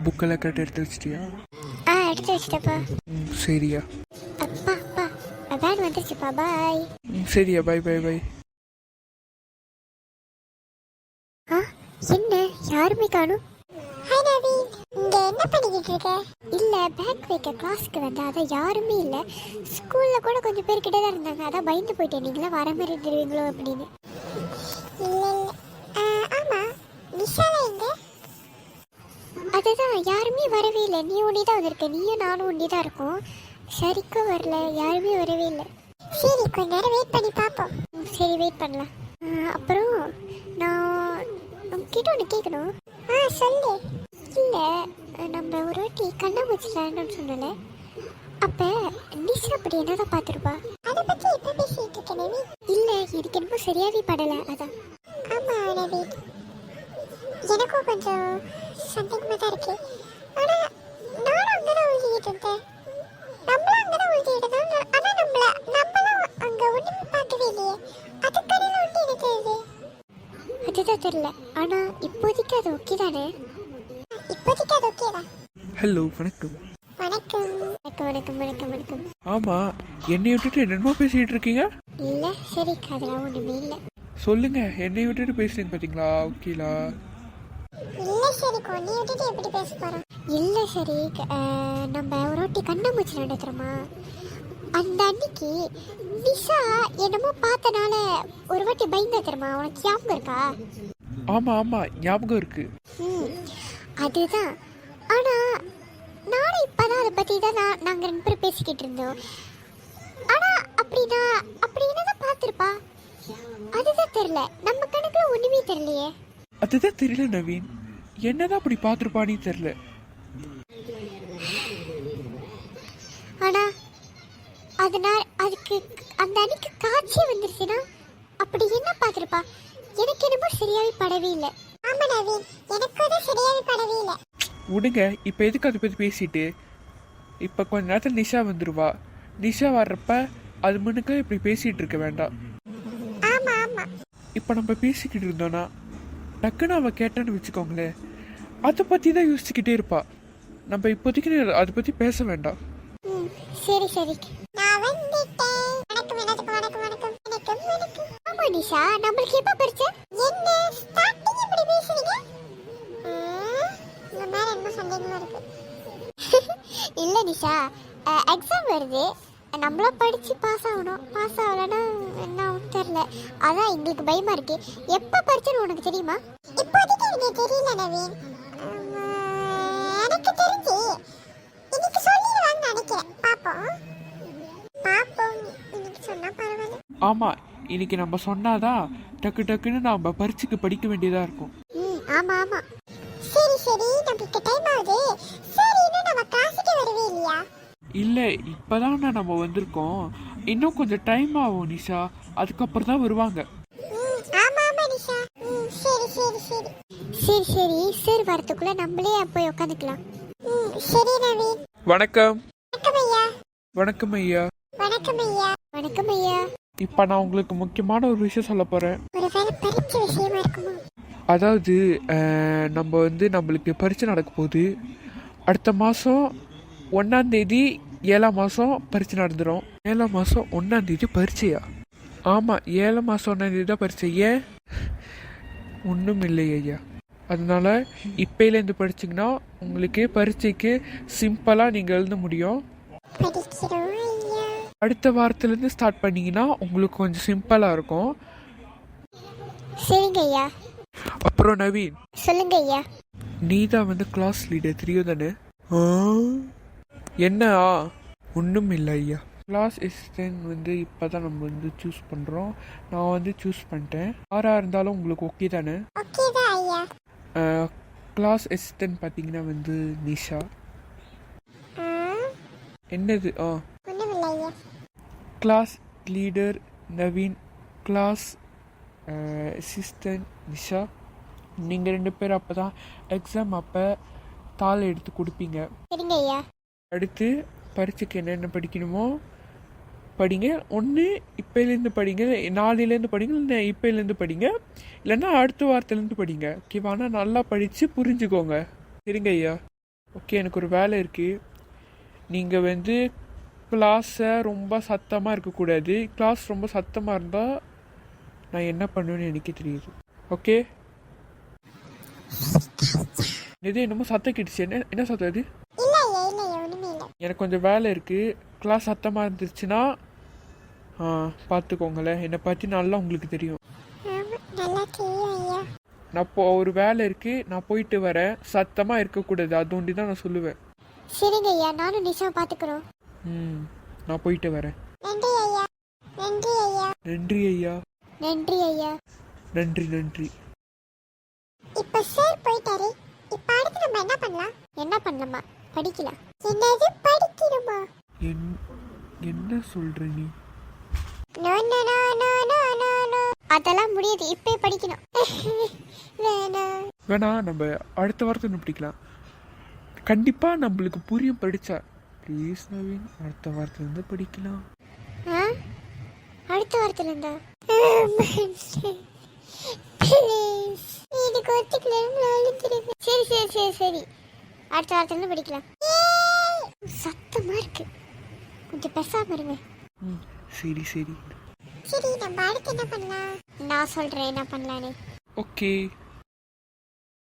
புக்கெல்லாம் கரெக்டாக எடுத்து வச்சிட்டியா? எடுத்து வச்சிட்டப்பா. சரியா? அப்பா அப்பா வேன் வந்துருச்சுப்பா. பாய். சரியா, பை பை பை. என்ன யாருமே காணும்? ஹாய் நவீன், இங்க என்ன பண்ணிக்கிட்டு இருக்க? இல்ல பேக் வைக்க கிளாஸ்க்கு வந்தா, அதான் யாருமே இல்ல. ஸ்கூல்ல கூட கொஞ்சம் பேர் கிட்ட தான் இருந்தாங்க, அதான் பயந்து போயிட்டேன் நீங்களா வர மாதிரி தருவீங்களோ அப்படின்னு. இல்ல ஆமா, நிஷாலா எங்க? அதுதான் யாருமே வரவே இல்லை. நீ ஒண்டி தான் வந்திருக்க, நீயும் நானும் ஒண்டி தான் இருக்கோம். சரிக்கும் வரல, யாருமே வரவே இல்லை. சரி கொஞ்ச நேரம் வெயிட் பண்ணி பார்ப்போம். சரி வெயிட் பண்ணலாம். அப்புறம் நான் உங்ககிட்ட ஒன்று கேட்கணும். சொல்லு. இல்லை நம்ம ஒரு வாட்டி கண்ணாமூச்சி விளையாடணும்னு சொன்னல, அப்போ நிஷா அப்படி என்னதான் பார்த்துருப்பா? அதை பற்றி எப்போ பேசிட்டு இருக்க நவி? இல்லை எனக்கு என்னமோ சரியாகவே படலை, அதான். ஆமாம் நவி, எனக்கும் கொஞ்சம் சந்தேகமாக தான் இருக்கு. ஆனால் நானும் அங்கே தான் ஊழிக்கிட்டு இருந்தேன், நம்மளும் அங்கே தான் ஊழிக்கிட்டு இருந்தோம். ஆனால் நம்மளும் அங்கே ஒன்றுமே பார்க்கவே இல்லையே, அதுக்கடையில் ஒன்று எனக்கு தெரியுது. அதுதான் தெரியல, ஆனால் இப்போதைக்கு அது ஓகே தானே? இப்போதைக்கு அது ஓகே தான். ஹலோ, வணக்கம். வணக்கம் வணக்கம் வணக்கம் வணக்கம். ஆமாம், என்னை விட்டுட்டு என்னென்னமோ பேசிகிட்டு இருக்கீங்க? இல்லை சரி, அதெல்லாம் ஒன்றுமே இல்லை. சொல்லுங்க, என்னை விட்டுட்டு பேசுறீங்க பார்த்தீங்களா? ஓகேலா? இல்லை சரி, கொன்னி விட்டுட்டு எப்படி பேச போகிறோம்? இல்லை சரி, நம்ம ஒரு வாட்டி கண்ணாமூச்சி நடத்துகிறோமா, அந்த அன்னைக்கு நிஷா என்னமோ பார்த்தனால ஒரு வாட்டி பயந்தா தெரியுமா? உனக்கு ஞாபகம் இருக்கா? ஆமாம் ஆமாம், ஞாபகம் இருக்கு. அதுதான். ஆனால் நானும் இப்போதான் அதை பற்றி தான் நாங்கள் ரெண்டு பேரும் பேசிக்கிட்டு இருந்தோம். ஆனால் அப்படி என்னதான் பார்த்துருப்பா? அதுதான் தெரியல, நம்ம கணக்கில் ஒன்றுமே தெரியலையே. அதுதான் தெரியல நவீன், என்னதான் அப்படி பார்த்துருப்பானே தெரியல. ஆனால் அதுக்கு அந்த அன்னைக்கு காட்சி வந்துருச்சுன்னா அப்படி என்ன பார்த்துருப்பா? எனக்கு என்னமோ சரியாவே படவே இல்லை. ஆமா நவீன், எனக்கு அது சரியாவே படவே இல்லை. விடுங்க, இப்போ எதுக்கு அதை பற்றி பேசிட்டு? இப்போ கொஞ்ச நேரத்தில் நிஷா வந்துடுவா. நிஷா வர்றப்ப அது முன்னுக்கு இப்படி பேசிகிட்டு இருக்க வேண்டாம். ஆமா ஆமா, இப்போ நம்ம பேசிக்கிட்டு இருந்தோன்னா டக்குன்னு அவள் கேட்டான்னு வச்சுக்கோங்களேன், அதை பற்றி தான் யோசிச்சுக்கிட்டே இருப்பா. நம்ம இப்போதைக்கு அதை பற்றி பேச வேண்டாம். சரி சரி, நான் வந்துட்டேன். வணக்கம் வணக்கம் வணக்கம் வணக்கம் வணக்கம் வணக்கம். ஆமா நிஷா, நம்மளுக்கு எப்போ பரிச்சை? என்ன ஸ்டார்டிங் இப்படி பேசுறீங்க? இந்த மாதிரி என்ன சந்தேகமா இருக்கு? இல்ல நிஷா, எக்ஸாம் வருது, நம்மளும் படிச்சு பாஸ் ஆகணும். பாஸ் ஆகலன்னா என்ன தெரியல, அதான் எங்களுக்கு பயமா இருக்கு. எப்ப பரிச்சைன்னு உனக்கு தெரியுமா? இப்போதைக்கு எனக்கு தெரியல நவீன், எனக்கு தெரிஞ்சு இன்னைக்கு சொல்லிடுவாங்க நினைக்கிறேன். பாப்போம் பாப்போம், இன்னைக்கு சொன்னா பரவாயில்ல. ஆமாம், இன்னைக்கு நம்ம சொன்னாதான் டக்கு டக்குன்னு நம்ம பரீட்சைக்கு படிக்க வேண்டியதாக இருக்கும். ஆமா ஆமா. சரி சரி, நமக்கு டைம் ஆகுது. சரி, இன்னும் நம்ம கிளாஸுக்கு வரவே இல்லையா? இல்லை, இப்போதான் நம்ம வந்திருக்கோம், இன்னும் கொஞ்சம் டைம் ஆகும் நிஷா, அதுக்கப்புறம் தான் வருவாங்க. ஆமா ஆமா நிஷா. சரி சரி சரி சரி சரி, சார் வரதுக்குள்ள நம்மளே போய் உட்காந்துக்கலாம். சரி நவீன். வணக்கம். வணக்கம் ஐயா. வணக்கம் ஐயா. வணக்கம் ஐயா. வணக்கம் ஐயா. இப்போ நான் உங்களுக்கு முக்கியமான ஒரு விஷயம் சொல்ல போகிறேன். ஒருவேளை பரீட்சை விஷயமா இருக்குமா? அதாவது நம்மளுக்கு பரீட்சை நடக்க போகுது. அடுத்த மாதம் 1ஆம் தேதி 7ஆம் மாதம் பரீட்சை நடந்துடும். 7ஆம் மாதம் 1ஆம் தேதி பரீட்சையா? ஆமாம், 7ஆம் மாதம் 1ஆம் தேதி தான் பரீட்சை. ஏன்? ஒன்றும் இல்லை ஐயா. அதனால் இப்போலேருந்து படிச்சிங்கன்னா உங்களுக்கு பரீட்சைக்கு சிம்பிளாக நீங்கள் எழுத முடியும். அடுத்த வாரத்துலேருந்து ஸ்டார்ட் பண்ணிங்கன்னா உங்களுக்கு கொஞ்சம் சிம்பிளாக இருக்கும். சரிங்க ஐயா. அப்புறம் நவீன், சொல்லுங்க ஐயா. நீ தான் கிளாஸ் லீடர், தெரியும் தானே? என்ன? ஒன்றும் இல்லை ஐயா. கிளாஸ் அசிஸ்டன்ட் இப்போ தான் நம்ம சூஸ் பண்ணுறோம். நான் சூஸ் பண்ணிட்டேன். யாராக இருந்தாலும் உங்களுக்கு ஓகே தானே? ஓகே தான் ஐயா. கிளாஸ் அசிஸ்டன்ட் பார்த்தீங்கன்னா நிஷா. என்னது? ஒன்றுமில்லை ஐயா. Class leader Naveen, class assistant Nisha. நீங்கள் 2 பேர் அப்போ தான் எக்ஸாம் அப்போ தாள் எடுத்து கொடுப்பீங்க. சரிங்க ஐயா. அடுத்து பரீட்சைக்கு என்னென்ன படிக்கணுமோ படிங்க. ஒன்று இப்போலேருந்து படிங்க, நாளையிலேருந்து படிங்க, இல்லை இப்போலேருந்து படிங்க, இல்லைன்னா அடுத்த வாரத்துலேருந்து படிங்க. ஓகேவா? ஆனால் நல்லா படித்து புரிஞ்சுக்கோங்க. சரிங்க ஐயா. ஓகே, எனக்கு ஒரு வேலை இருக்குது. நீங்கள் வந்து கிளாஸை ரொம்ப சத்தமாக இருக்கக்கூடாது. கிளாஸ் ரொம்ப சத்தமாக இருந்தால் நான் என்ன பண்ணுவேன்னு எனக்கே தெரியுது. ஓகே? இது என்னமோ சத்தம் கிட்டுச்சு. என்ன சத்தம் இது? இல்ல ஐயா, இல்ல ஐயா, ஒண்ணுமே இல்ல. எனக்கு கொஞ்சம் வேலை இருக்குது. கிளாஸ் சத்தமாக இருந்துச்சுன்னா பார்த்துக்கோங்களேன். என்னை பற்றி நல்லா உங்களுக்கு தெரியும். ஆமா, நல்லா தெரியும் ஐயா. நான் இப்போ ஒரு வேலை இருக்குது, நான் போயிட்டு வரேன். சத்தமாக இருக்கக்கூடாது, அது ஒண்டி தான் நான் சொல்லுவேன். சரிங்க ஐயா, நானும் நிஷா பாத்துக்கிறோம். நான் போயிட்டு வரேன். நன்றி ஐயா. நன்றி ஐயா. நன்றி ஐயா. நன்றி ஐயா. நன்றி நன்றி. இப்ப சார் போயிட்டாரு. இப்ப அடுத்து நம்ம என்ன பண்ணலாம்? என்ன பண்ணலாமா? படிக்கலாம். என்னது படிக்கணுமா? என்ன சொல்ற நீ? No no no no no no no. அதெல்லாம் முடியாது, இப்பே படிக்கணும். வேணா நம்ம அடுத்த வாரத்தை படிக்கலாம். கண்டிப்பாக நம்மளுக்கு புரியும் படித்தா. ப்ளீஸ் நவீன், அடுத்த வாரத்துலேருந்து படிக்கலாம். அடுத்த வாரத்துல இருந்தா எனக்கு ஒத்துக்கல. சரி சரி சரி சரி, அடுத்த வாரத்துல இருந்து படிக்கலாம். சத்தமா இருக்கு, கொஞ்சம் பேசாம இருங்க. சரி சரி சரி, நம்ம அடுத்து என்ன பண்ணலாம்? நான் சொல்றேன் என்ன பண்ணலான்னு. ஓகே.